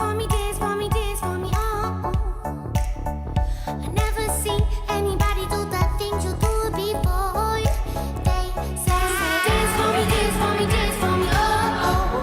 for me, dance for me, dance for me, oh, oh. I never seen anybody do the things you do before. They say, dance for me, dance for me, dance for me, oh, oh.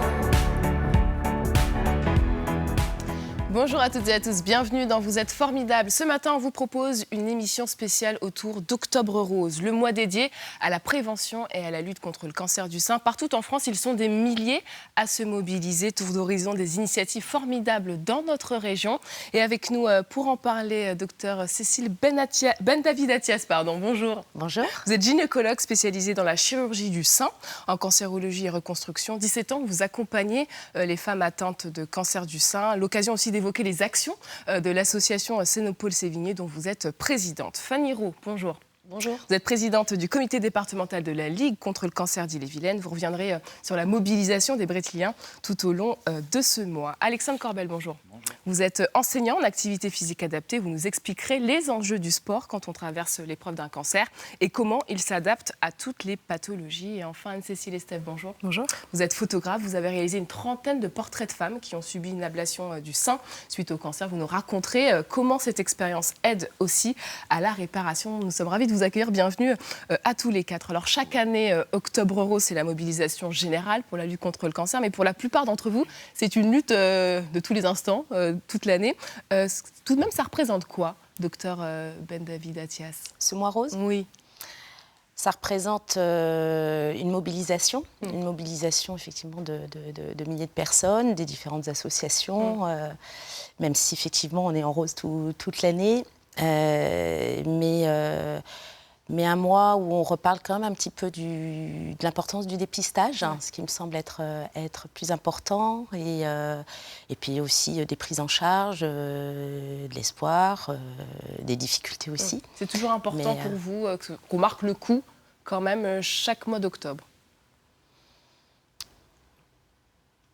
Bonjour à toutes et à tous, bienvenue dans Vous êtes formidables. Ce matin, on vous propose une émission spéciale autour d'Octobre Rose, le mois dédié à la prévention et à la lutte contre le cancer du sein. Partout en France, ils sont des milliers à se mobiliser, tour d'horizon, des initiatives formidables dans notre région. Et avec nous, pour en parler, docteur Cécile Bendavid-Attias, bonjour. Bonjour. Vous êtes gynécologue spécialisée dans la chirurgie du sein, en cancérologie et reconstruction. 17 ans que vous accompagnez les femmes atteintes de cancer du sein. L'occasion aussi d'évoquer les actions de l'association Sénopole-Sévigné dont vous êtes présidente. Fanny Roux, bonjour. Bonjour. Vous êtes présidente du comité départemental de la Ligue contre le cancer d'Ille-et-Vilaine. Vous reviendrez sur la mobilisation des Brétiliens tout au long de ce mois. Alexandre Corbel, bonjour. Bonjour. Vous êtes enseignant en activité physique adaptée. Vous nous expliquerez les enjeux du sport quand on traverse l'épreuve d'un cancer et comment il s'adapte à toutes les pathologies. Et enfin, Anne-Cécile Estève, bonjour. Bonjour. Vous êtes photographe. Vous avez réalisé une trentaine de portraits de femmes qui ont subi une ablation du sein suite au cancer. Vous nous raconterez comment cette expérience aide aussi à la réparation. Nous sommes ravis de vous accueillir. Bienvenue à tous les quatre. Alors, chaque année, Octobre Rose, c'est la mobilisation générale pour la lutte contre le cancer. Mais pour la plupart d'entre vous, c'est une lutte de tous les instants, toute l'année. Tout de même, ça représente quoi, docteur Bendavid-Attias? Ce mois rose? Oui. Ça représente une mobilisation effectivement de milliers de personnes, des différentes associations, même si effectivement on est en rose toute l'année. Mais un mois où on reparle quand même un petit peu de l'importance du dépistage, ce qui me semble être plus important, et puis aussi des prises en charge, de l'espoir, des difficultés aussi. C'est toujours important pour vous qu'on marque le coup quand même chaque mois d'octobre?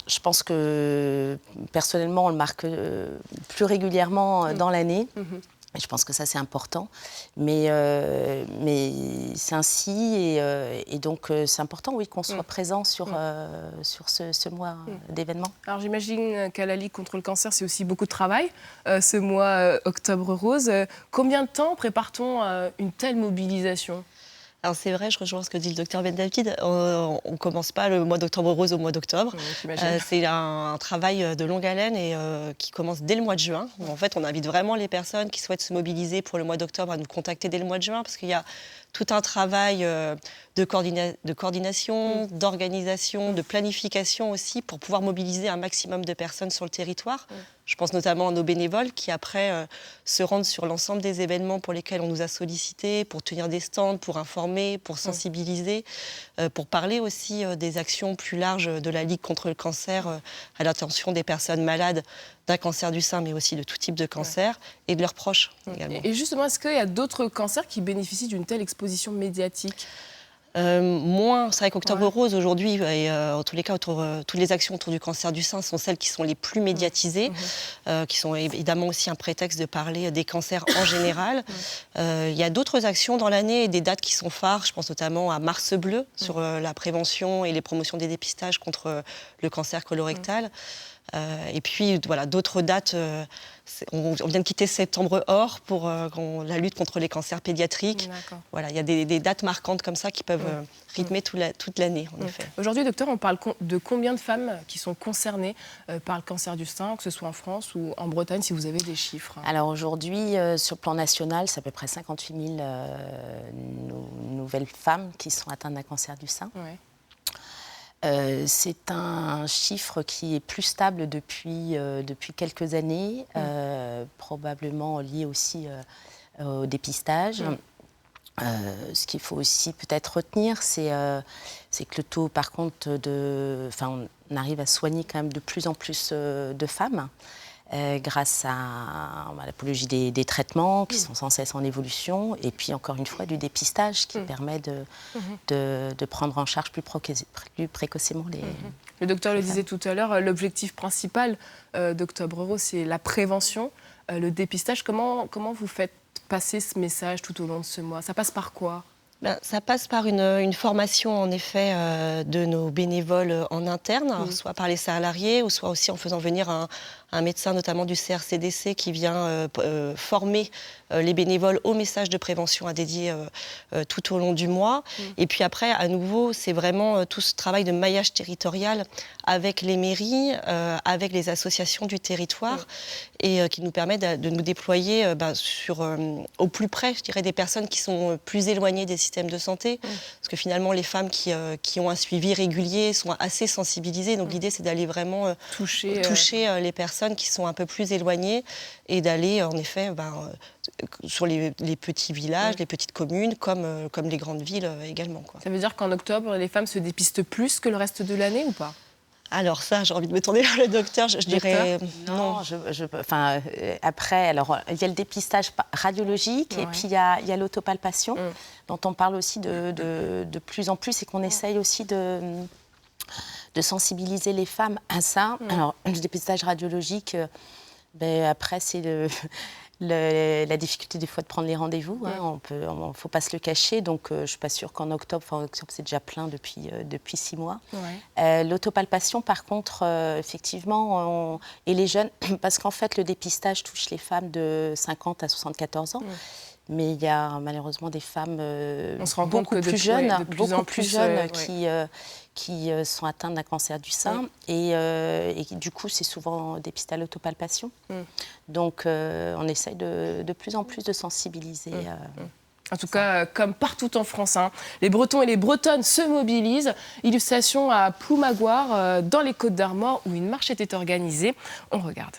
Je pense que personnellement on le marque plus régulièrement dans l'année. Et je pense que ça, c'est important. Mais c'est ainsi. Et donc, c'est important, oui, qu'on soit présent sur ce mois d'événements. Alors, j'imagine qu'à la Ligue contre le cancer, c'est aussi beaucoup de travail, ce mois Octobre Rose. Combien de temps prépare-t-on une telle mobilisation ? Alors c'est vrai, je rejoins ce que dit le docteur Bendavid, on ne commence pas le mois d'Octobre Rose au mois d'octobre. C'est un travail de longue haleine et qui commence dès le mois de juin. En fait, on invite vraiment les personnes qui souhaitent se mobiliser pour le mois d'octobre à nous contacter dès le mois de juin, parce qu'il y a tout un travail de coordination, d'organisation, de planification aussi, pour pouvoir mobiliser un maximum de personnes sur le territoire. Je pense notamment à nos bénévoles qui, après, se rendent sur l'ensemble des événements pour lesquels on nous a sollicités, pour tenir des stands, pour informer, pour sensibiliser, pour parler aussi des actions plus larges de la Ligue contre le cancer à l'attention des personnes malades d'un cancer du sein, mais aussi de tout type de cancer, et de leurs proches également. Et justement, est-ce qu'il y a d'autres cancers qui bénéficient d'une telle exposition médiatique ? Moins, c'est vrai qu'Octobre Rose aujourd'hui, et en tous les cas, toutes les actions autour du cancer du sein sont celles qui sont les plus médiatisées, qui sont évidemment aussi un prétexte de parler des cancers en général. Il y a d'autres actions dans l'année et des dates qui sont phares. Je pense notamment à Mars Bleu sur la prévention et les promotions des dépistages contre le cancer colorectal. Et puis, voilà, d'autres dates. On vient de quitter Septembre Or pour la lutte contre les cancers pédiatriques. Voilà, il y a des dates marquantes comme ça qui peuvent rythmer toute l'année, en effet. Aujourd'hui, docteur, on parle de combien de femmes qui sont concernées par le cancer du sein, que ce soit en France ou en Bretagne, si vous avez des chiffres? Alors aujourd'hui, sur le plan national, c'est à peu près 58 000 nouvelles femmes qui sont atteintes d'un cancer du sein. C'est un chiffre qui est plus stable depuis quelques années, probablement lié aussi au dépistage. Ce qu'il faut aussi peut-être retenir, c'est que le taux, par contre, on arrive à soigner quand même de plus en plus de femmes. Grâce à l'apologie des traitements qui sont sans cesse en évolution, et puis encore une fois du dépistage qui permet de prendre en charge plus précocement les... Le docteur le disait tout à l'heure, l'objectif principal d'Octobre Rose, c'est la prévention, le dépistage. Comment vous faites passer ce message tout au long de ce mois? Ça passe par quoi? Ça passe par une formation, en effet, de nos bénévoles en interne, soit par les salariés, ou soit aussi en faisant venir un médecin, notamment du CRCDC, qui vient former les bénévoles aux messages de prévention à dédier tout au long du mois. Et puis après, à nouveau, c'est vraiment tout ce travail de maillage territorial avec les mairies, avec les associations du territoire, et qui nous permet de nous déployer au plus près, je dirais, des personnes qui sont plus éloignées des systèmes de santé. Parce que finalement, les femmes qui ont un suivi régulier sont assez sensibilisées. Donc l'idée, c'est d'aller vraiment toucher les personnes qui sont un peu plus éloignées et d'aller, en effet, sur les petits villages, les petites communes, comme les grandes villes également, quoi. Ça veut dire qu'en octobre, les femmes se dépistent plus que le reste de l'année ou pas? Alors ça, j'ai envie de me tourner vers le docteur, je dirais non. Après, alors, il y a le dépistage radiologique et puis il y a l'autopalpation, dont on parle aussi de plus en plus et qu'on essaye aussi de sensibiliser les femmes à ça. Alors, le dépistage radiologique, après, c'est la difficulté des fois de prendre les rendez-vous. Faut pas se le cacher. Donc, je suis pas sûre qu'en octobre, c'est déjà plein depuis 6 mois. L'autopalpation, par contre, effectivement, et les jeunes, parce qu'en fait, le dépistage touche les femmes de 50 à 74 ans. Mais il y a malheureusement des femmes beaucoup plus jeunes, qui sont atteintes d'un cancer du sein. Et du coup, c'est souvent dépisté à l'autopalpation. Donc, on essaye de plus en plus de sensibiliser. En tout cas, comme partout en France, les Bretons et les Bretonnes se mobilisent. Illustration à Ploumagoire, dans les Côtes-d'Armor, où une marche était organisée. On regarde.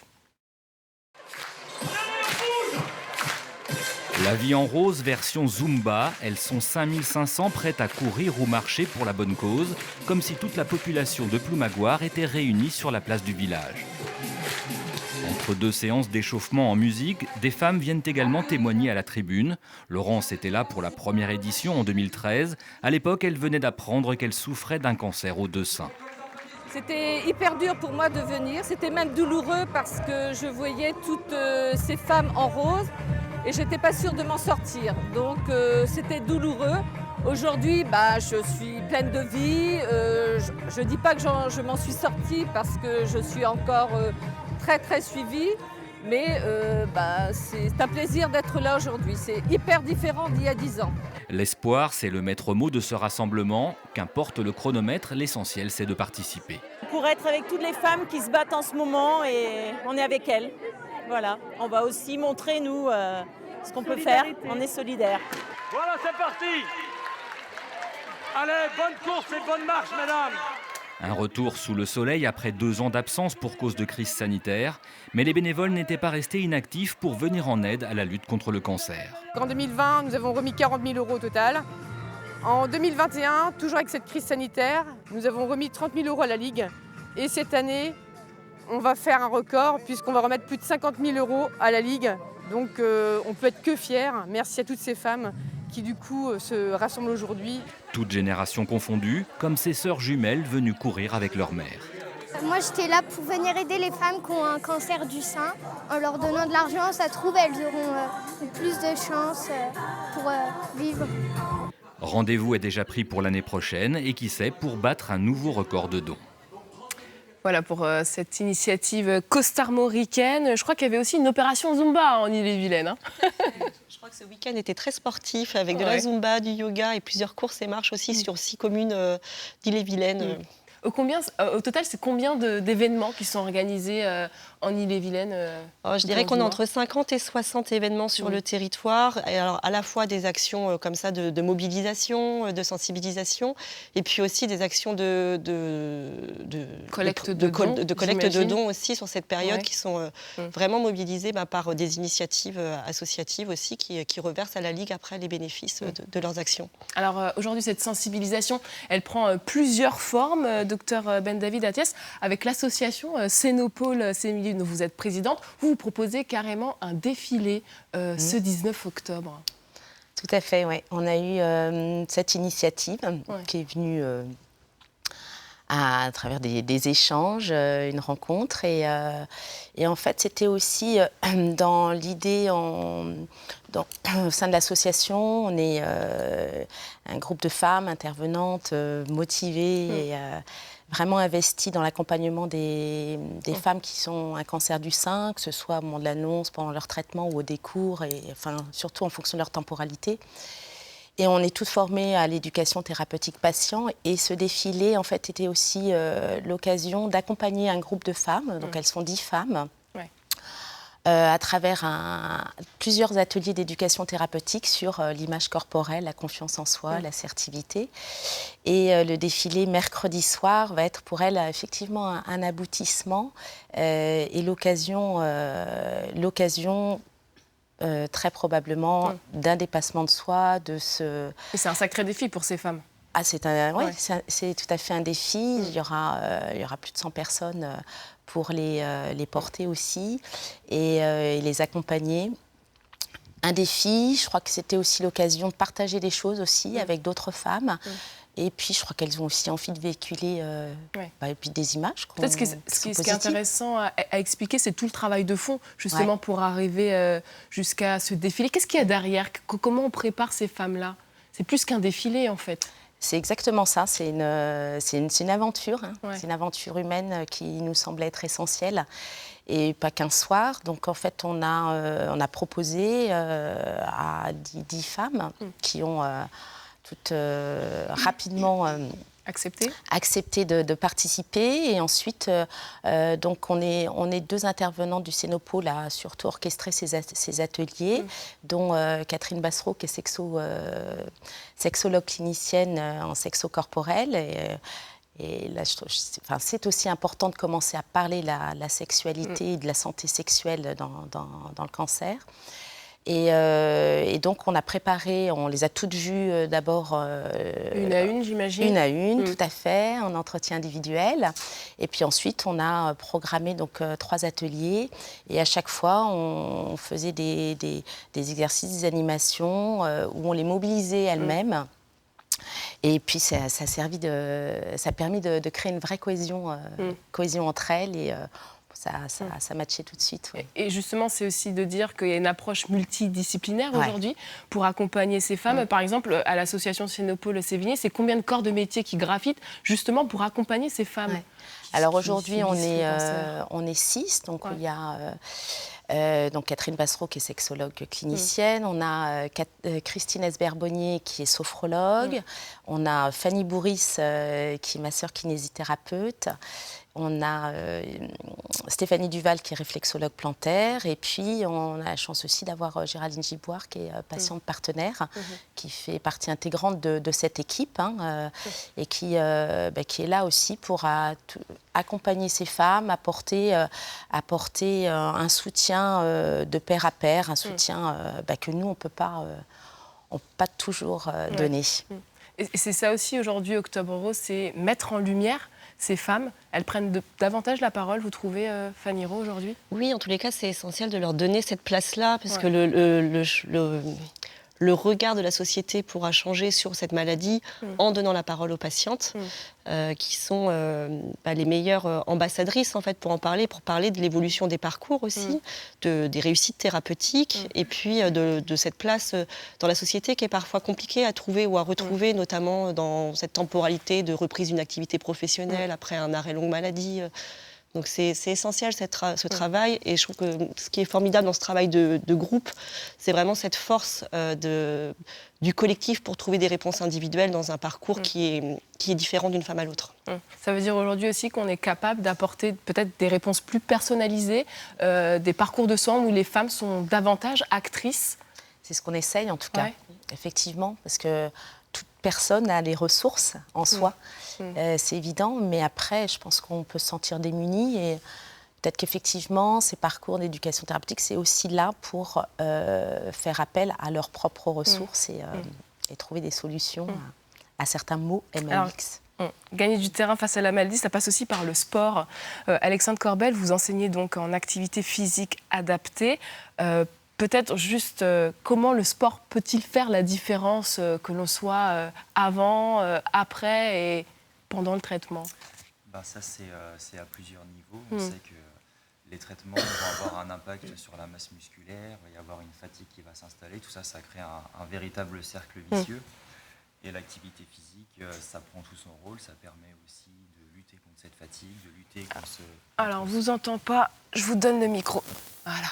La vie en rose version Zumba, elles sont 5500 prêtes à courir ou marcher pour la bonne cause, comme si toute la population de Ploumagoire était réunie sur la place du village. Entre 2 séances d'échauffement en musique, des femmes viennent également témoigner à la tribune. Laurence était là pour la première édition en 2013. À l'époque, elle venait d'apprendre qu'elle souffrait d'un cancer aux 2 seins. C'était hyper dur pour moi de venir, c'était même douloureux parce que je voyais toutes ces femmes en rose et j'étais pas sûre de m'en sortir. Donc c'était douloureux. Aujourd'hui, je suis pleine de vie. Je dis pas que je m'en suis sortie parce que je suis encore très très suivie. Mais c'est un plaisir d'être là aujourd'hui. C'est hyper différent d'il y a 10 ans. L'espoir, c'est le maître mot de ce rassemblement. Qu'importe le chronomètre, l'essentiel, c'est de participer. Pour être avec toutes les femmes qui se battent en ce moment et on est avec elles. Voilà, on va aussi montrer, nous, ce qu'on peut faire. On est solidaires. Voilà, c'est parti. Allez, bonne course et bonne marche, mesdames. Un retour sous le soleil après 2 ans d'absence pour cause de crise sanitaire. Mais les bénévoles n'étaient pas restés inactifs pour venir en aide à la lutte contre le cancer. En 2020, nous avons remis 40 000 € au total. En 2021, toujours avec cette crise sanitaire, nous avons remis 30 000 € à la Ligue. Et cette année, on va faire un record puisqu'on va remettre plus de 50 000 € à la Ligue. Donc on peut être que fiers. Merci à toutes ces femmes qui du coup se rassemblent aujourd'hui. Toutes générations confondues, comme ces sœurs jumelles venues courir avec leur mère. Moi, j'étais là pour venir aider les femmes qui ont un cancer du sein. En leur donnant de l'argent, ça se trouve, elles auront plus de chances pour vivre. Rendez-vous est déjà pris pour l'année prochaine et qui sait, pour battre un nouveau record de dons. Voilà pour cette initiative costarmoricaine. Je crois qu'il y avait aussi une opération Zumba en Ille-et-Vilaine. Je crois que ce week-end était très sportif avec de la Zumba, du yoga et plusieurs courses et marches aussi sur 6 communes d'Ille-et-Vilaine. Au total, c'est combien d'événements qui sont organisés en Ille-et-Vilaine Je dirais qu'on a entre 50 et 60 événements sur le territoire. Et alors, à la fois des actions comme ça de mobilisation, de sensibilisation, et puis aussi des actions de collecte de dons aussi sur cette période qui sont vraiment mobilisées par des initiatives associatives aussi qui reversent à la Ligue après les bénéfices de leurs actions. Alors aujourd'hui, cette sensibilisation, elle prend plusieurs formes. Docteur Ben David Atiès, avec l'association Cénopole Sémilly, dont vous êtes présidente, vous proposez carrément un défilé ce 19 octobre. Tout à fait, oui. On a eu cette initiative qui est venue à travers des échanges, une rencontre. Et en fait, c'était aussi dans l'idée, au sein de l'association, on est un groupe de femmes intervenantes, motivées et vraiment investies dans l'accompagnement des femmes qui ont un cancer du sein, que ce soit au moment de l'annonce, pendant leur traitement ou au décours, et enfin, surtout en fonction de leur temporalité. Et on est toutes formées à l'éducation thérapeutique patient. Et ce défilé, en fait, était aussi l'occasion d'accompagner un groupe de femmes. Donc, elles sont 10 femmes. Ouais. À travers plusieurs ateliers d'éducation thérapeutique sur l'image corporelle, la confiance en soi, l'assertivité. Et le défilé mercredi soir va être pour elles effectivement un aboutissement et l'occasion très probablement d'un dépassement de soi, de se... Et c'est un sacré défi pour ces femmes. Ah, c'est tout à fait un défi. Il y aura plus de 100 personnes pour les porter aussi et les accompagner. Un défi, je crois que c'était aussi l'occasion de partager des choses aussi avec d'autres femmes. Et puis, je crois qu'elles ont aussi envie de véhiculer et puis des images. Peut-être ce qui est intéressant à expliquer, c'est tout le travail de fond, justement, pour arriver jusqu'à ce défilé. Qu'est-ce qu'il y a derrière? Comment on prépare ces femmes-là? C'est plus qu'un défilé, en fait. C'est exactement ça. C'est une aventure. Hein. C'est une aventure humaine qui nous semble être essentielle. Et pas qu'un soir. Donc, en fait, on a proposé à 10 femmes qui ont... toutes rapidement accepté de participer. Et ensuite, donc on est 2 intervenantes du Cénopole à surtout orchestrer ces ateliers, dont Catherine Bassereau, qui est sexologue clinicienne en sexo-corporel. Et là, c'est aussi important de commencer à parler de la sexualité et de la santé sexuelle dans le cancer. Et donc, on a préparé, on les a toutes vues d'abord... une à une, j'imagine. Une à une, tout à fait, en entretien individuel. Et puis ensuite, on a programmé donc 3 ateliers. Et à chaque fois, on faisait des exercices, des animations où on les mobilisait elles-mêmes. Et puis, ça a permis de créer une vraie cohésion entre elles. Et, ça matchait tout de suite. Oui. Et justement, c'est aussi de dire qu'il y a une approche multidisciplinaire aujourd'hui pour accompagner ces femmes. Par exemple, à l'association Cénopole Sévigné, c'est combien de corps de métier qui gravitent justement pour accompagner ces femmes? Alors aujourd'hui, on est 6. Donc il y a donc Catherine Bassereau qui est sexologue clinicienne. On a Christine Esberbonnier qui est sophrologue. On a Fanny Bourris qui est masseur kinésithérapeute. On a Stéphanie Duval qui est réflexologue plantaire. Et puis, on a la chance aussi d'avoir Géraldine Giboire qui est patiente partenaire, qui fait partie intégrante de cette équipe et qui est là aussi pour accompagner ces femmes, apporter un soutien de pair à pair, un soutien que nous, on ne peut pas toujours donner. Et c'est ça aussi aujourd'hui, Octobre Rose, c'est mettre en lumière ces femmes. Elles prennent davantage la parole, vous trouvez, Fanny Rowe, aujourd'hui? Oui, en tous les cas, c'est essentiel de leur donner cette place-là, parce que le regard de la société pourra changer sur cette maladie en donnant la parole aux patientes, qui sont les meilleures ambassadrices en fait, pour parler de l'évolution des parcours aussi, des réussites thérapeutiques, et puis de cette place dans la société qui est parfois compliquée à trouver ou à retrouver, notamment dans cette temporalité de reprise d'une activité professionnelle après un arrêt longue maladie. Donc c'est essentiel ce travail, et je trouve que ce qui est formidable dans ce travail de groupe, c'est vraiment cette force du collectif pour trouver des réponses individuelles dans un parcours qui est différent d'une femme à l'autre. Ça veut dire aujourd'hui aussi qu'on est capable d'apporter peut-être des réponses plus personnalisées, des parcours de soins où les femmes sont davantage actrices. C'est ce qu'on essaye en tout cas, effectivement, parce que toute personne a les ressources en soi. C'est évident, mais après, je pense qu'on peut se sentir démuni et peut-être qu'effectivement, ces parcours d'éducation thérapeutique, c'est aussi là pour faire appel à leurs propres ressources et trouver des solutions à certains mots MAX. Gagner du terrain face à la maladie, ça passe aussi par le sport. Alexandre Corbel, vous enseignez donc en activité physique adaptée. Peut-être juste comment le sport peut-il faire la différence que l'on soit avant, après et pendant le traitement? Ça, c'est à plusieurs niveaux. On sait que les traitements vont avoir un impact sur la masse musculaire, il va y avoir une fatigue qui va s'installer. Tout ça, ça crée un véritable cercle vicieux. Et l'activité physique, ça prend tout son rôle. Ça permet aussi de lutter contre cette fatigue, de lutter contre ce... Alors, on ne vous entend pas. Je vous donne le micro. Voilà.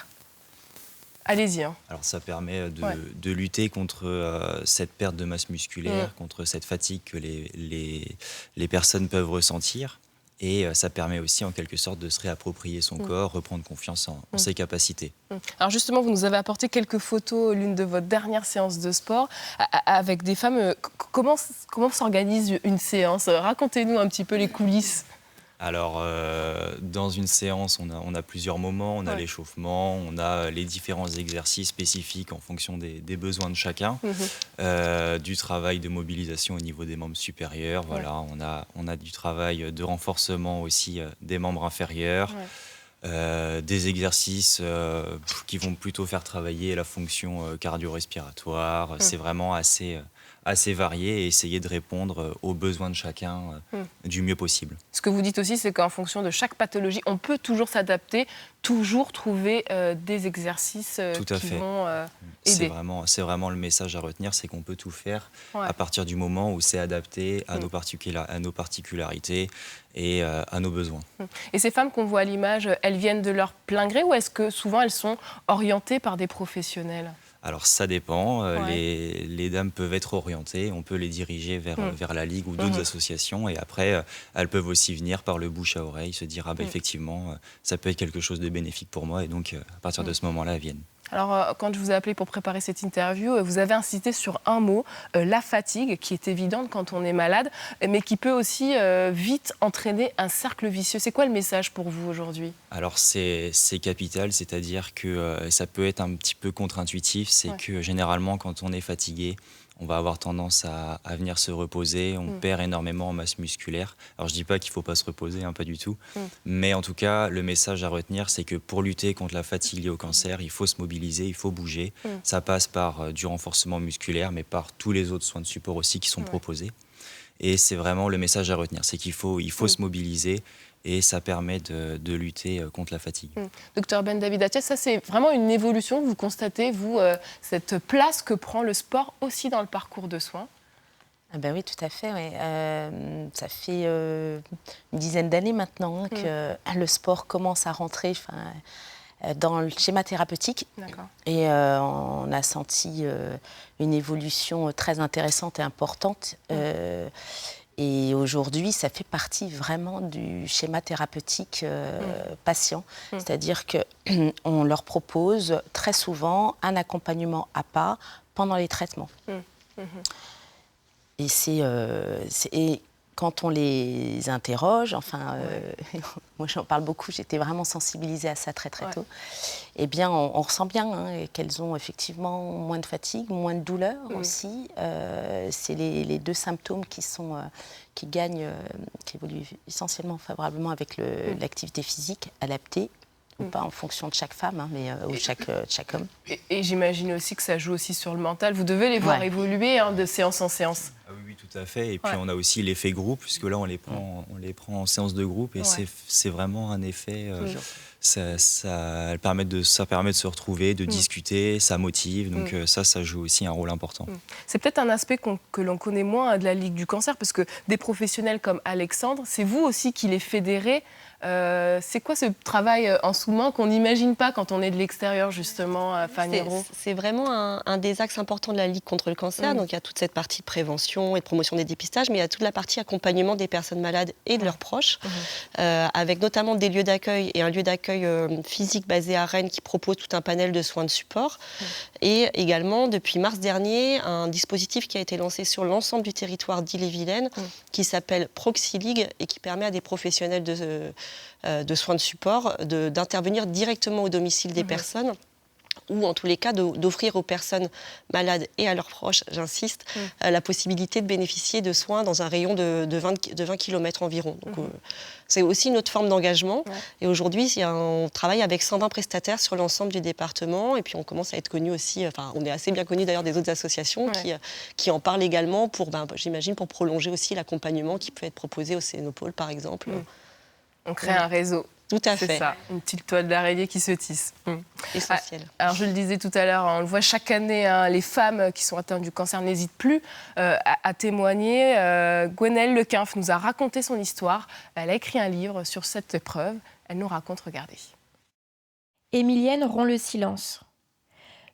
Allez-y. Hein. Alors, ça permet de lutter contre cette perte de masse musculaire, contre cette fatigue que les personnes peuvent ressentir. Et ça permet aussi, en quelque sorte, de se réapproprier son corps, reprendre confiance en ses capacités. Alors justement, vous nous avez apporté quelques photos, l'une de votre dernière séance de sport, avec des femmes. Comment s'organise une séance? Racontez-nous un petit peu les coulisses. Alors, dans une séance, on a plusieurs moments. On a l'échauffement, on a les différents exercices spécifiques en fonction des besoins de chacun, du travail de mobilisation au niveau des membres supérieurs. Voilà, on a du travail de renforcement aussi des membres inférieurs, des exercices qui vont plutôt faire travailler la fonction cardio-respiratoire. C'est vraiment assez varié et essayer de répondre aux besoins de chacun du mieux possible. Ce que vous dites aussi, c'est qu'en fonction de chaque pathologie, on peut toujours s'adapter, toujours trouver des exercices qui vont aider. C'est vraiment le message à retenir, c'est qu'on peut tout faire à partir du moment où c'est adapté à nos particularités et à nos besoins. Et ces femmes qu'on voit à l'image, elles viennent de leur plein gré ou est-ce que souvent elles sont orientées par des professionnels ? Alors ça dépend, les dames peuvent être orientées, on peut les diriger vers la Ligue ou d'autres associations et après elles peuvent aussi venir par le bouche à oreille, se dire effectivement ça peut être quelque chose de bénéfique pour moi et donc à partir de ce moment-là elles viennent. Alors, quand je vous ai appelé pour préparer cette interview, vous avez insisté sur un mot, la fatigue, qui est évidente quand on est malade, mais qui peut aussi vite entraîner un cercle vicieux. C'est quoi le message pour vous aujourd'hui ? Alors, c'est capital, c'est-à-dire que ça peut être un petit peu contre-intuitif, c'est que généralement, quand on est fatigué, on va avoir tendance à venir se reposer, on perd énormément en masse musculaire. Alors je ne dis pas qu'il ne faut pas se reposer, pas du tout, mais en tout cas, le message à retenir, c'est que pour lutter contre la fatigue liée au cancer, il faut se mobiliser, il faut bouger. Ça passe par du renforcement musculaire, mais par tous les autres soins de support aussi qui sont proposés. Et c'est vraiment le message à retenir, c'est qu'il faut se mobiliser et ça permet de lutter contre la fatigue. Docteur Ben David Attias, ça c'est vraiment une évolution que vous constatez, vous, cette place que prend le sport aussi dans le parcours de soins ? Oui, tout à fait. Ouais. Ça fait une dizaine d'années maintenant que le sport commence à rentrer dans le schéma thérapeutique. Et on a senti une évolution très intéressante et importante. Et aujourd'hui, ça fait partie vraiment du schéma thérapeutique patient. C'est-à-dire qu'on leur propose très souvent un accompagnement à pas pendant les traitements. Et quand on les interroge, moi j'en parle beaucoup, j'étais vraiment sensibilisée à ça très tôt, eh bien on ressent bien qu'elles ont effectivement moins de fatigue, moins de douleur aussi. C'est les deux symptômes qui gagnent, qui évoluent essentiellement favorablement avec l'activité physique adaptée. Ou pas en fonction de chaque femme, mais chaque homme. Et j'imagine aussi que ça joue aussi sur le mental. Vous devez les voir évoluer de séance en séance. Oui, tout à fait. Et puis on a aussi l'effet groupe, puisque là on les prend en séance de groupe et c'est vraiment un effet. Ça permet de se retrouver, de discuter, ça motive. Donc ça joue aussi un rôle important. C'est peut-être un aspect que l'on connaît moins de la Ligue du cancer, parce que des professionnels comme Alexandre, c'est vous aussi qui les fédérez. C'est quoi ce travail en sous-main qu'on n'imagine pas quand on est de l'extérieur, justement, Fanny Roux ? C'est vraiment un des axes importants de la Ligue contre le cancer. Donc il y a toute cette partie de prévention et de promotion des dépistages, mais il y a toute la partie accompagnement des personnes malades et de leurs proches, avec notamment des lieux d'accueil et un lieu d'accueil physique basé à Rennes qui propose tout un panel de soins de support. Et également, depuis mars dernier, un dispositif qui a été lancé sur l'ensemble du territoire d'Ille-et-Vilaine qui s'appelle Proxy League et qui permet à des professionnels de soins de support d'intervenir directement au domicile des personnes ou en tous les cas d'offrir aux personnes malades et à leurs proches, j'insiste, la possibilité de bénéficier de soins dans un rayon de 20 km environ. Donc, c'est aussi une autre forme d'engagement. Et aujourd'hui, on travaille avec 120 prestataires sur l'ensemble du département. Et puis, on commence à être connu aussi, on est assez bien connu d'ailleurs des autres associations qui en parlent également j'imagine, pour prolonger aussi l'accompagnement qui peut être proposé au Cénopole, par exemple. On crée un réseau. Tout à fait. C'est ça, une petite toile d'araignée qui se tisse. Essentiel. Alors, je le disais tout à l'heure, on le voit chaque année, les femmes qui sont atteintes du cancer n'hésitent plus à témoigner. Gwenaëlle Lequinf nous a raconté son histoire. Elle a écrit un livre sur cette épreuve. Elle nous raconte, regardez. Émilienne rompt le silence.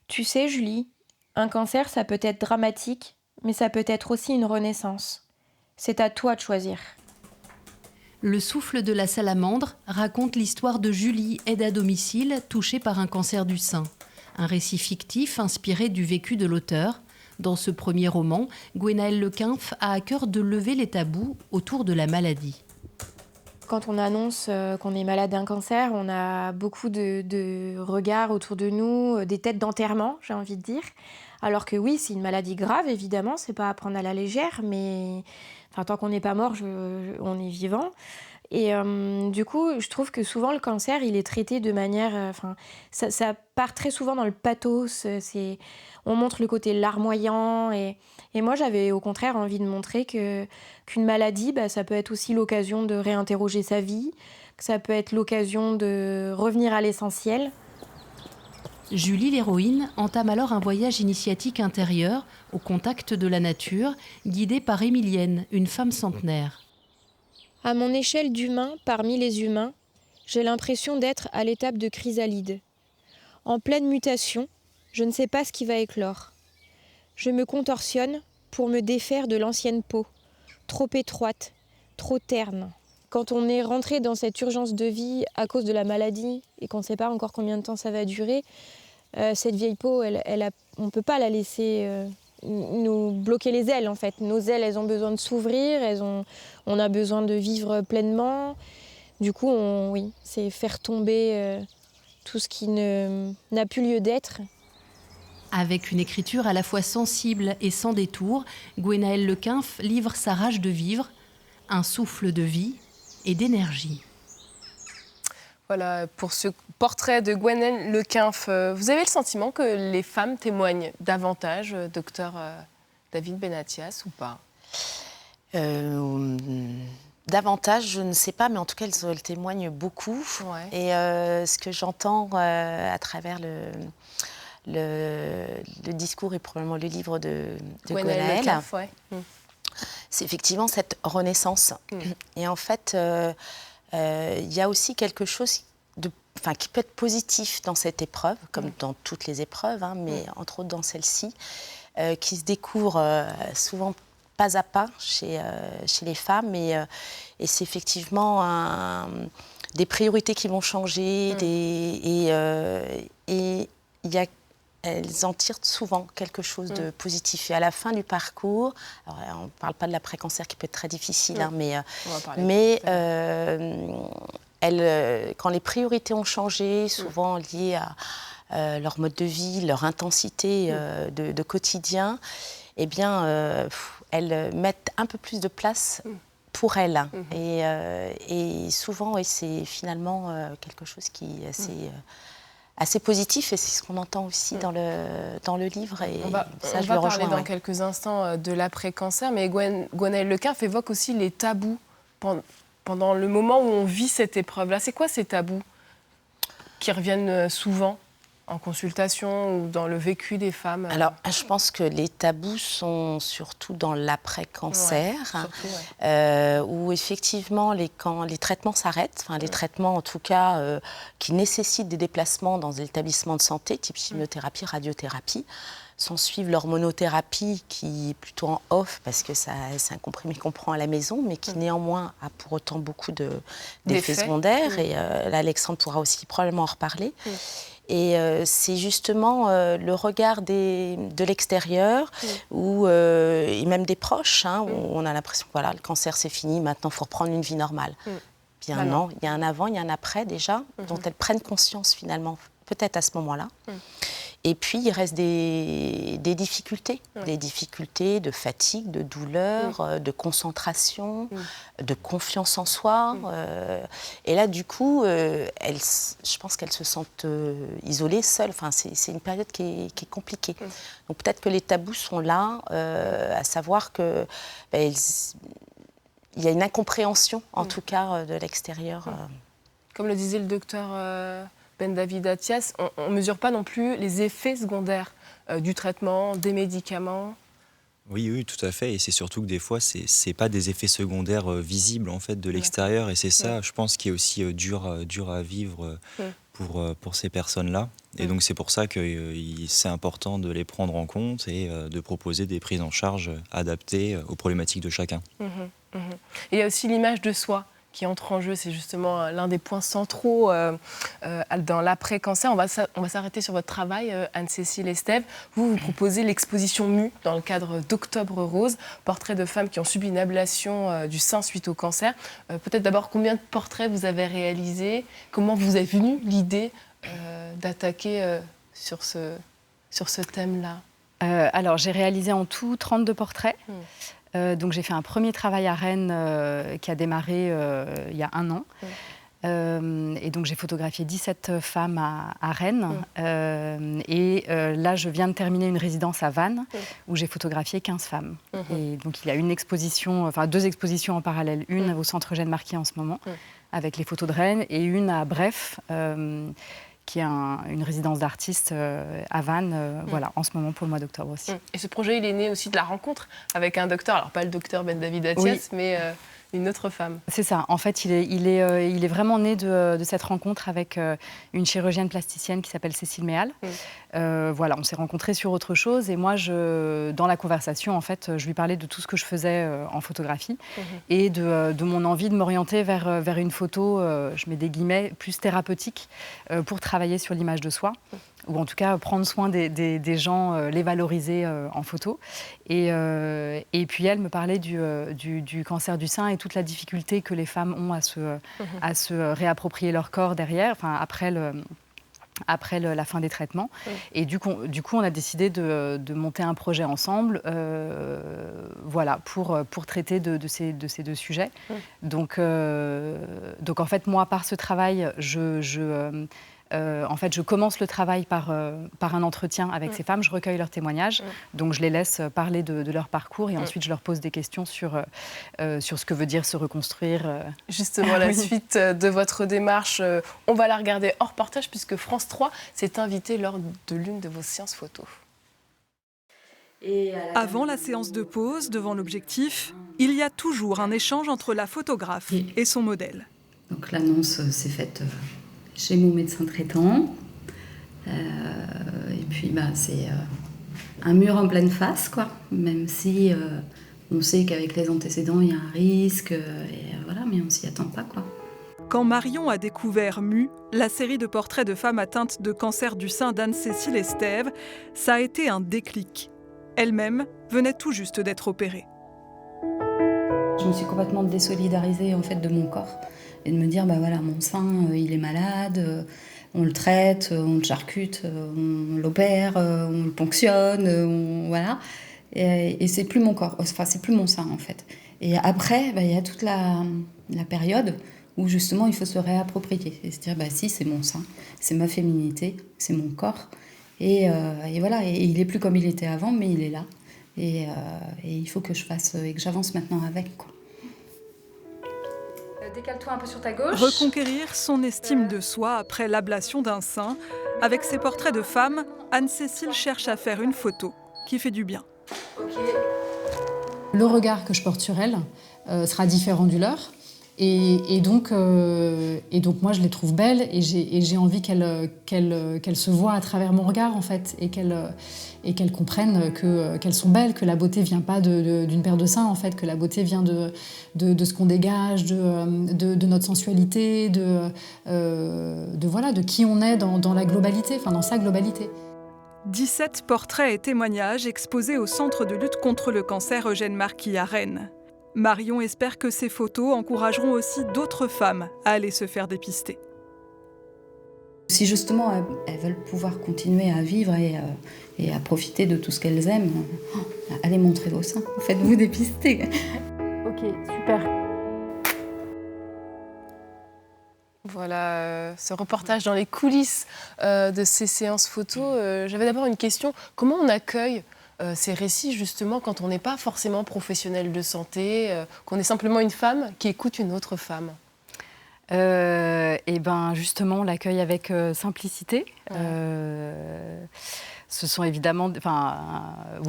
Tu sais, Julie, un cancer, ça peut être dramatique, mais ça peut être aussi une renaissance. C'est à toi de choisir. Le souffle de la salamandre raconte l'histoire de Julie, aide à domicile, touchée par un cancer du sein. Un récit fictif inspiré du vécu de l'auteur. Dans ce premier roman, Gwenaëlle Lequinf a à cœur de lever les tabous autour de la maladie. Quand on annonce qu'on est malade d'un cancer, on a beaucoup de regards autour de nous, des têtes d'enterrement, j'ai envie de dire. Alors que oui, c'est une maladie grave, évidemment, c'est pas à prendre à la légère, mais tant qu'on n'est pas mort, on est vivant. Et du coup, je trouve que souvent le cancer, il est traité de manière... ça part très souvent dans le pathos, on montre le côté larmoyant. Et moi, j'avais au contraire envie de montrer qu'une maladie, ça peut être aussi l'occasion de réinterroger sa vie, que ça peut être l'occasion de revenir à l'essentiel. Julie, l'héroïne, entame alors un voyage initiatique intérieur, au contact de la nature, guidée par Émilienne, une femme centenaire. À mon échelle d'humain, parmi les humains, j'ai l'impression d'être à l'étape de chrysalide. En pleine mutation, je ne sais pas ce qui va éclore. Je me contorsionne pour me défaire de l'ancienne peau, trop étroite, trop terne. Quand on est rentré dans cette urgence de vie à cause de la maladie et qu'on ne sait pas encore combien de temps ça va durer, cette vieille peau, on ne peut pas la laisser nous bloquer les ailes en fait. Nos ailes, elles ont besoin de s'ouvrir, on a besoin de vivre pleinement. Du coup, c'est faire tomber tout ce qui n'a plus lieu d'être. Avec une écriture à la fois sensible et sans détour, Gwenaëlle Lequinf livre sa rage de vivre, un souffle de vie et d'énergie. Voilà, pour ce portrait de Gwenaëlle Lequinf, vous avez le sentiment que les femmes témoignent davantage, docteur David Benatias, ou pas? Davantage, je ne sais pas, mais en tout cas, elles témoignent beaucoup. Ouais. Et ce que j'entends à travers le discours et probablement le livre de Gwenaëlle Lequinf, c'est effectivement cette renaissance. Et en fait, il y a aussi quelque chose qui peut être positif dans cette épreuve, comme dans toutes les épreuves, mais entre autres dans celle-ci, qui se découvre souvent pas à pas chez les femmes. Et c'est effectivement des priorités qui vont changer. Elles en tirent souvent quelque chose de positif. Et à la fin du parcours, alors, on ne parle pas de l'après-cancer qui peut être très difficile, quand les priorités ont changé, souvent liées à leur mode de vie, leur intensité de quotidien, eh bien, elles mettent un peu plus de place pour elles. Et souvent, c'est finalement quelque chose qui est assez positif, et c'est ce qu'on entend aussi dans le livre. Et on va parler dans quelques instants de l'après-cancer, mais Gwenaëlle Lequinf évoque aussi les tabous pendant le moment où on vit cette épreuve-là. C'est quoi ces tabous qui reviennent souvent en consultation ou dans le vécu des femmes? Alors, je pense que les tabous sont surtout dans l'après-cancer, où effectivement, quand les traitements s'arrêtent, les traitements en tout cas qui nécessitent des déplacements dans des établissements de santé, type chimiothérapie, radiothérapie, s'en suivent l'hormonothérapie qui est plutôt en off, parce que c'est un comprimé qu'on prend à la maison, mais qui néanmoins a pour autant beaucoup d'effets secondaires. Et là, Alexandre pourra aussi probablement en reparler. Et c'est justement le regard de l'extérieur et même des proches, où on a l'impression que le cancer c'est fini, maintenant il faut reprendre une vie normale. Bien non, il y a un avant, il y a un après déjà, dont elles prennent conscience finalement, peut-être à ce moment-là. Et puis, il reste des difficultés, des difficultés de fatigue, de douleur, de concentration, de confiance en soi. Et là, du coup, je pense qu'elles se sentent isolées, seules. Enfin, c'est une période qui est compliquée. Donc peut-être que les tabous sont là, à savoir que il y a une incompréhension, en tout cas, de l'extérieur. Comme le disait le docteur Ben David Atias, on ne mesure pas non plus les effets secondaires du traitement, des médicaments. Oui, tout à fait. Et c'est surtout que des fois, c'est pas des effets secondaires visibles en fait de l'extérieur. Et c'est ça, je pense, qui est aussi dur à vivre pour ces personnes-là. Et donc c'est pour ça que c'est important de les prendre en compte et de proposer des prises en charge adaptées aux problématiques de chacun. Et il y a aussi l'image de soi qui entre en jeu. C'est justement l'un des points centraux dans l'après-cancer. On va s'arrêter sur votre travail, Anne-Cécile Estève. Vous proposez l'exposition MU dans le cadre d'Octobre Rose, portraits de femmes qui ont subi une ablation du sein suite au cancer. Peut-être d'abord, combien de portraits vous avez réalisés? Comment vous est venue l'idée d'attaquer sur ce thème-là? Alors, j'ai réalisé en tout 32 portraits. Donc j'ai fait un premier travail à Rennes qui a démarré il y a 1 an. Et donc j'ai photographié 17 femmes à Rennes. Là, je viens de terminer une résidence à Vannes où j'ai photographié 15 femmes. Et donc il y a une exposition, enfin 2 expositions en parallèle. Une au Centre Eugène Marquis en ce moment, avec les photos de Rennes, et une à Bref, qui est une résidence d'artistes à Vannes, voilà, en ce moment pour le mois d'octobre aussi. Et ce projet, il est né aussi de la rencontre avec un docteur, alors pas le docteur Ben David Atias, mais une autre femme. C'est ça. En fait, il est vraiment né de cette rencontre avec une chirurgienne plasticienne qui s'appelle Cécile Méal. Voilà, on s'est rencontrés sur autre chose et moi, dans la conversation, en fait, je lui parlais de tout ce que je faisais en photographie et de mon envie de m'orienter vers une photo, je mets des guillemets, plus thérapeutique pour travailler sur l'image de soi. Ou en tout cas prendre soin des gens, les valoriser en photo. Et puis elle me parlait du cancer du sein et toute la difficulté que les femmes ont à se réapproprier leur corps derrière, enfin après la fin des traitements. Et du coup, on a décidé de monter un projet ensemble voilà, pour traiter de ces 2 sujets. Donc en fait, moi, par ce travail, en fait, je commence le travail par un entretien avec ces femmes, je recueille leurs témoignages, donc je les laisse parler de leur parcours et ensuite je leur pose des questions sur ce que veut dire se reconstruire. Justement, la suite de votre démarche, on va la regarder hors reportage puisque France 3 s'est invité lors de l'une de vos séances photos. Avant la séance de pose, devant l'objectif, il y a toujours un échange entre la photographe et son modèle. Donc l'annonce s'est faite chez mon médecin traitant. Et puis c'est un mur en pleine face, quoi. Même si on sait qu'avec les antécédents, il y a un risque, voilà, mais on s'y attend pas, quoi. Quand Marion a découvert MU, la série de portraits de femmes atteintes de cancer du sein d'Anne-Cécile Estève, ça a été un déclic. Elle-même venait tout juste d'être opérée. Je me suis complètement désolidarisée en fait de mon corps et de me dire voilà, mon sein il est malade, on le traite, on le charcute, on l'opère, on le ponctionne, voilà. Et c'est plus mon corps, enfin c'est plus mon sein en fait. Et après il y a toute la période où justement il faut se réapproprier et se dire si c'est mon sein, c'est ma féminité, c'est mon corps. Et voilà, et il est plus comme il était avant, mais il est là. Et il faut que je fasse et que j'avance maintenant avec, quoi. Décale-toi un peu sur ta gauche. Reconquérir son estime de soi après l'ablation d'un sein. Avec ses portraits de femmes, Anne-Cécile cherche à faire une photo qui fait du bien. Le regard que je porte sur elle sera différent du leur. Et donc moi, je les trouve belles et j'ai envie qu'elles se voient à travers mon regard, en fait, et qu'elles comprennent qu'elles sont belles, que la beauté vient pas d'une paire de seins, en fait, que la beauté vient de ce qu'on dégage, de notre sensualité, de qui on est dans la globalité, enfin dans sa globalité. 17 portraits et témoignages exposés au Centre de lutte contre le cancer Eugène Marquis à Rennes. Marion espère que ces photos encourageront aussi d'autres femmes à aller se faire dépister. Si si justement elles veulent pouvoir continuer à vivre et à profiter de tout ce qu'elles aiment, allez montrer vos seins, faites-vous dépister. Ok, super. Voilà, ce reportage dans les coulisses de ces séances photos. J'avais d'abord une question. Comment on accueille ces récits, justement, quand on n'est pas forcément professionnel de santé, qu'on est simplement une femme qui écoute une autre femme? Et ben justement, on l'accueille avec simplicité. Ce sont évidemment,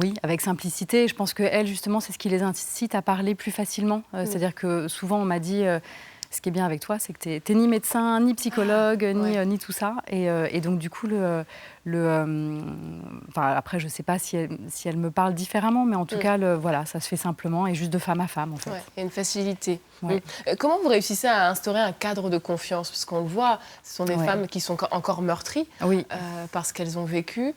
oui, avec simplicité. Je pense que elles, justement, c'est ce qui les incite à parler plus facilement. C'est-à-dire que souvent, on m'a dit. Ce qui est bien avec toi, c'est que tu n'es ni médecin, ni psychologue, ni tout ça. Et donc, du coup, après, je ne sais pas si elle me parle différemment, mais en tout cas, voilà, ça se fait simplement et juste de femme à femme, en fait. Ouais, il y a une facilité. Ouais. Comment vous réussissez à instaurer un cadre de confiance? Parce qu'on le voit, ce sont des femmes qui sont encore meurtries parce qu'elles ont vécu.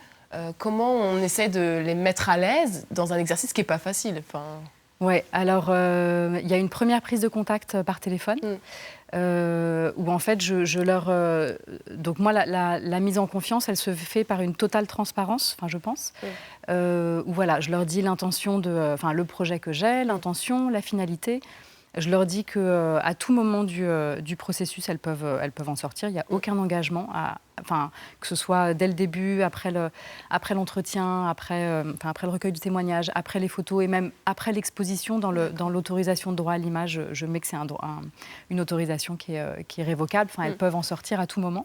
Comment on essaie de les mettre à l'aise dans un exercice qui n'est pas facile? Oui, alors il y a une première prise de contact par téléphone où en fait je leur... donc moi, la mise en confiance, elle se fait par une totale transparence, je pense, où voilà, je leur dis l'intention le projet que j'ai, l'intention, la finalité. Je leur dis qu'à tout moment du processus, elles peuvent en sortir. Il n'y a aucun engagement, que ce soit dès le début, après l'entretien, après le recueil du témoignage, après les photos et même après l'exposition dans l'autorisation de droit à l'image. Je mets que c'est une autorisation qui est révocable. Elles peuvent en sortir à tout moment.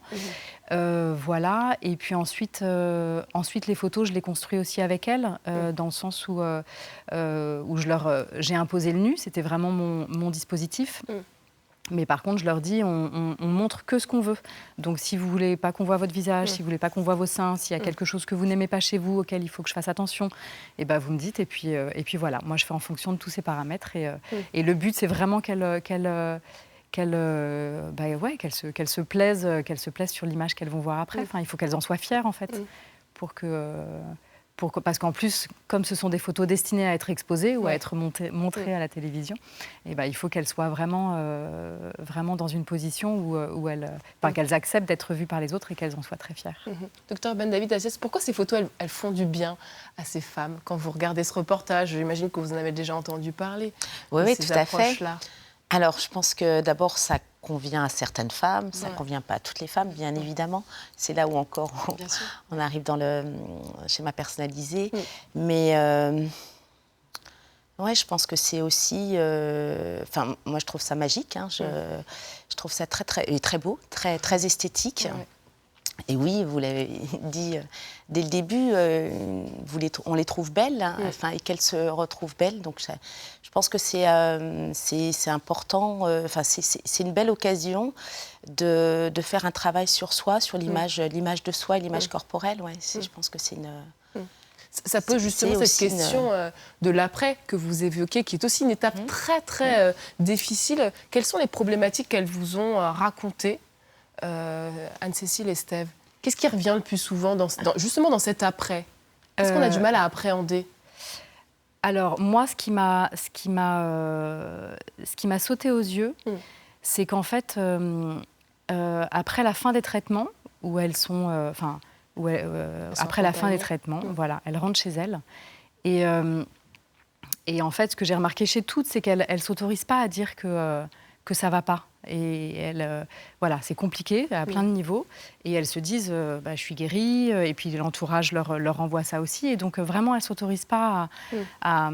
Voilà. Et puis ensuite, les photos, je les construis aussi avec elles, dans le sens où j'ai imposé le nu. C'était vraiment mon dispositif. Mais par contre, je leur dis, on montre que ce qu'on veut. Donc, si vous voulez pas qu'on voit votre visage, si vous voulez pas qu'on voit vos seins, s'il y a quelque chose que vous n'aimez pas chez vous, auquel il faut que je fasse attention, vous me dites. Et puis voilà, moi, je fais en fonction de tous ces paramètres. Et le but, c'est vraiment qu'elles se plaisent sur l'image qu'elles vont voir après. Il faut qu'elles en soient fières, en fait, parce qu'en plus, comme ce sont des photos destinées à être exposées ou à être montrées à la télévision, il faut qu'elles soient vraiment dans une position où qu'elles acceptent d'être vues par les autres et qu'elles en soient très fières. Docteur Ben David Aziz, pourquoi ces photos, elles font du bien à ces femmes? Quand vous regardez ce reportage, j'imagine que vous en avez déjà entendu parler. Oui, tout à fait. Alors, je pense que d'abord, ça convient à certaines femmes, ça ne convient pas à toutes les femmes, bien évidemment. C'est là où encore on arrive dans le schéma personnalisé. Mais je pense que c'est aussi... moi, je trouve ça magique. Je trouve ça très, très, très beau, très, très esthétique. Et oui, vous l'avez dit dès le début, on les trouve belles, et qu'elles se retrouvent belles. Donc, je pense que c'est important. C'est une belle occasion de faire un travail sur soi, sur l'image de soi et l'image corporelle. Je pense que c'est une... Ça pose justement cette question de l'après que vous évoquez, qui est aussi une étape très, très difficile. Quelles sont les problématiques qu'elles vous ont racontées, Anne-Cécile et Steve? Qu'est-ce qui revient le plus souvent justement dans cet après? Qu'est-ce qu'on a du mal à appréhender? Alors moi, ce qui m'a sauté aux yeux, c'est qu'en fait, après la fin des traitements, où elles sont, après la fin des traitements, voilà, elles rentrent chez elles, et en fait, ce que j'ai remarqué chez toutes, c'est qu'elles ne s'autorisent pas à dire que ça ne va pas. Et c'est compliqué à plein de niveaux. Et elles se disent, je suis guérie. Et puis l'entourage leur renvoie ça aussi. Et donc vraiment, elles ne s'autorisent pas à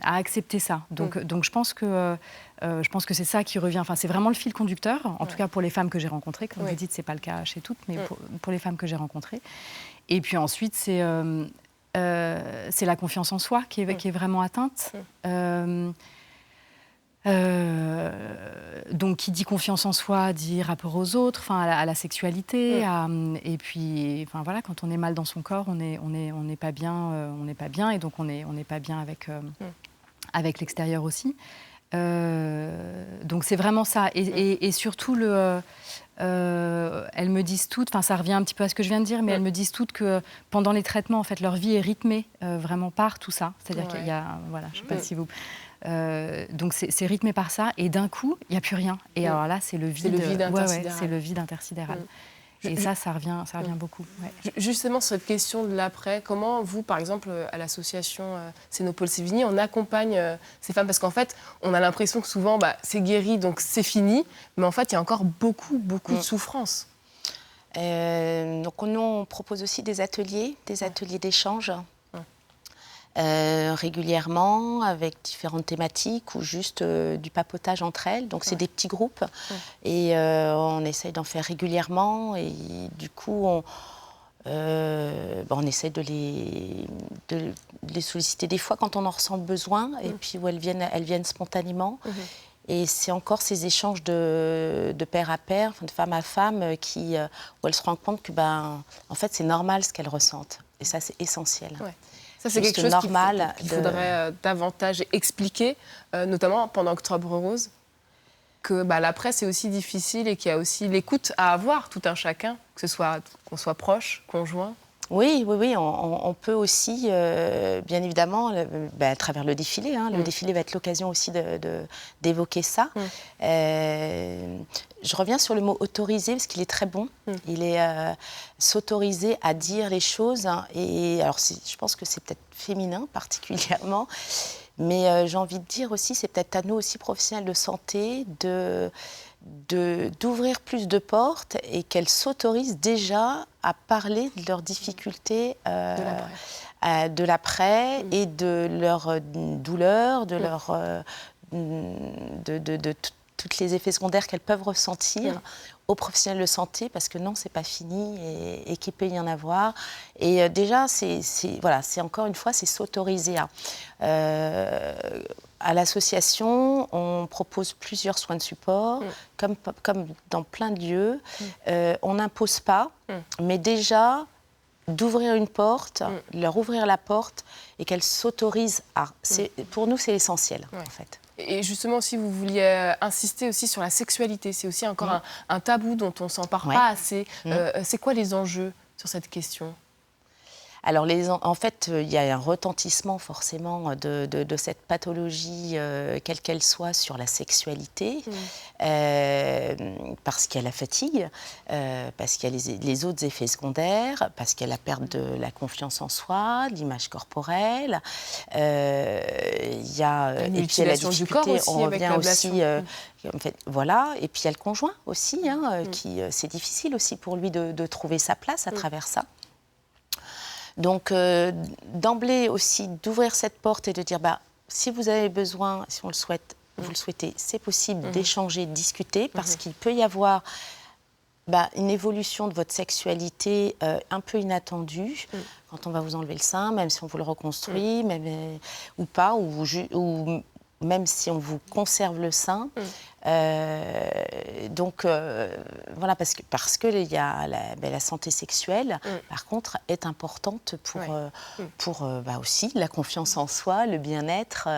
accepter ça. Donc je pense que c'est ça qui revient. C'est vraiment le fil conducteur, en tout cas pour les femmes que j'ai rencontrées. Comme vous dites, ce n'est pas le cas chez toutes, mais pour les femmes que j'ai rencontrées. Et puis ensuite, c'est la confiance en soi qui est vraiment atteinte. Donc, qui dit confiance en soi, dit rapport aux autres, à la sexualité, et puis, quand on est mal dans son corps, on n'est pas bien, et donc on n'est pas bien avec l'extérieur aussi. Donc c'est vraiment ça, et surtout elles me disent toutes, ça revient un petit peu à ce que je viens de dire, mais elles me disent toutes que pendant les traitements, en fait, leur vie est rythmée vraiment par tout ça. C'est-à-dire qu'il y a, je sais pas si vous. Donc c'est rythmé par ça, et d'un coup il n'y a plus rien, et alors là c'est le vide intersidéral. Et ça revient beaucoup. Ouais. Justement, sur cette question de l'après, comment vous, par exemple, à l'association Cénopole Sévigny, on accompagne ces femmes? Parce qu'en fait, on a l'impression que souvent, c'est guéri, donc c'est fini. Mais en fait, il y a encore beaucoup de souffrance. Donc nous, on propose aussi des ateliers d'échange. Régulièrement avec différentes thématiques ou juste du papotage entre elles. Donc c'est des petits groupes et on essaye d'en faire régulièrement et du coup on essaye de les solliciter des fois quand on en ressent le besoin et puis où elles viennent spontanément. Et c'est encore ces échanges de père à père, de femme à femme, où elles se rendent compte que en fait c'est normal ce qu'elles ressentent et ça c'est essentiel. Ouais. Ça, c'est quelque chose qu'il faudrait davantage expliquer, notamment pendant Octobre Rose, que l'après, c'est aussi difficile et qu'il y a aussi l'écoute à avoir, tout un chacun, qu'on soit proche, conjoint. Oui, on peut aussi, bien évidemment, à travers le défilé. Le défilé va être l'occasion aussi d'évoquer ça. Je reviens sur le mot « autoriser » parce qu'il est très bon. Il est s'autoriser à dire les choses. Et alors, je pense que c'est peut-être féminin particulièrement. Mais j'ai envie de dire aussi, c'est peut-être à nous aussi, professionnels de santé, d'ouvrir plus de portes et qu'elles s'autorisent déjà à parler de leurs difficultés de l'après et de leurs douleurs, de tous les effets secondaires qu'elles peuvent ressentir aux professionnels de santé, parce que non, c'est pas fini et qu'il peut y en avoir. Et déjà, c'est encore une fois, c'est s'autoriser à. À l'association, on propose plusieurs soins de support, comme dans plein de lieux. On n'impose pas, mais déjà d'ouvrir une porte, leur ouvrir la porte et qu'elles s'autorisent à. Pour nous, c'est essentiel, en fait. Et justement, si vous vouliez insister aussi sur la sexualité, c'est aussi encore un tabou dont on ne s'empare pas assez. C'est quoi les enjeux sur cette question ? Alors, en fait, il y a un retentissement forcément de cette pathologie, quelle qu'elle soit, sur la sexualité, parce qu'il y a la fatigue, parce qu'il y a les autres effets secondaires, parce qu'il y a la perte de la confiance en soi, de l'image corporelle. Il y a la difficulté, du corps aussi, on avec revient aussi. En fait, voilà. Et puis il y a le conjoint aussi, qui c'est difficile aussi pour lui de trouver sa place à travers ça. Donc, d'emblée aussi, d'ouvrir cette porte et de dire, si vous avez besoin, si on le souhaite, vous le souhaitez, c'est possible d'échanger, de discuter, parce qu'il peut y avoir une évolution de votre sexualité un peu inattendue, quand on va vous enlever le sein, même si on vous le reconstruit, ou pas, ou même si on vous conserve le sein. Donc, voilà, parce que il y a la santé sexuelle, par contre, est importante pour aussi la confiance en soi, le bien-être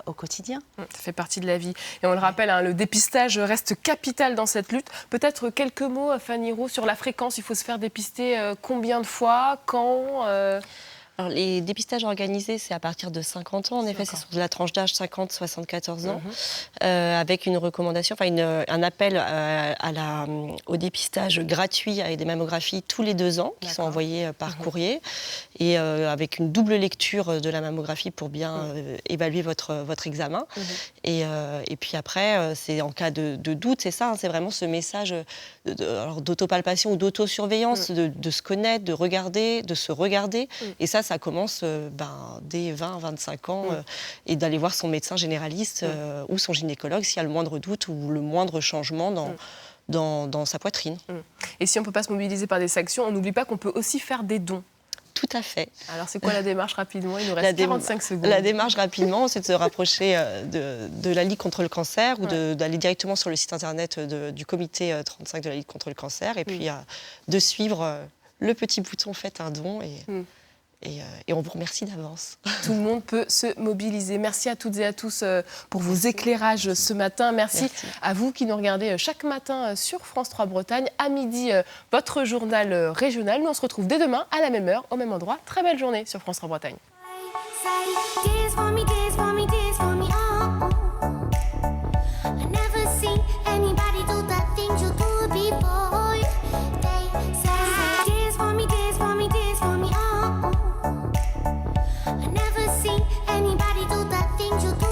au quotidien. Ça fait partie de la vie. Et on le rappelle, le dépistage reste capital dans cette lutte. Peut-être quelques mots, Fanny Roux, sur la fréquence. Il faut se faire dépister combien de fois, quand Alors, les dépistages organisés, c'est à partir de 50 ans. En effet, c'est sur la tranche d'âge 50-74 ans, avec une recommandation, un appel au dépistage gratuit avec des mammographies tous les 2 ans, qui sont envoyées par courrier, et avec une double lecture de la mammographie pour bien évaluer votre examen. Et puis après, c'est en cas de doute, c'est ça, c'est vraiment ce message d'autopalpation ou d'autosurveillance, de se connaître, de regarder, de se regarder. Et ça commence dès 20-25 ans, et d'aller voir son médecin généraliste ou son gynécologue s'il y a le moindre doute ou le moindre changement dans sa poitrine. Et si on ne peut pas se mobiliser par des sanctions, on n'oublie pas qu'on peut aussi faire des dons. Tout à fait. Alors, c'est quoi la démarche rapidement ? Il nous reste 45 secondes. La démarche rapidement, c'est de se rapprocher de la Ligue contre le cancer ou d'aller directement sur le site internet du comité 35 de la Ligue contre le cancer et puis de suivre le petit bouton « Faites un don » et on vous remercie d'avance. Tout le monde peut se mobiliser. Merci à toutes et à tous pour vos éclairages ce matin. Merci à vous qui nous regardez chaque matin sur France 3 Bretagne. À midi, votre journal régional. Nous, on se retrouve dès demain à la même heure, au même endroit. Très belle journée sur France 3 Bretagne. I never seen anybody do the things you do before. They anybody do the things you do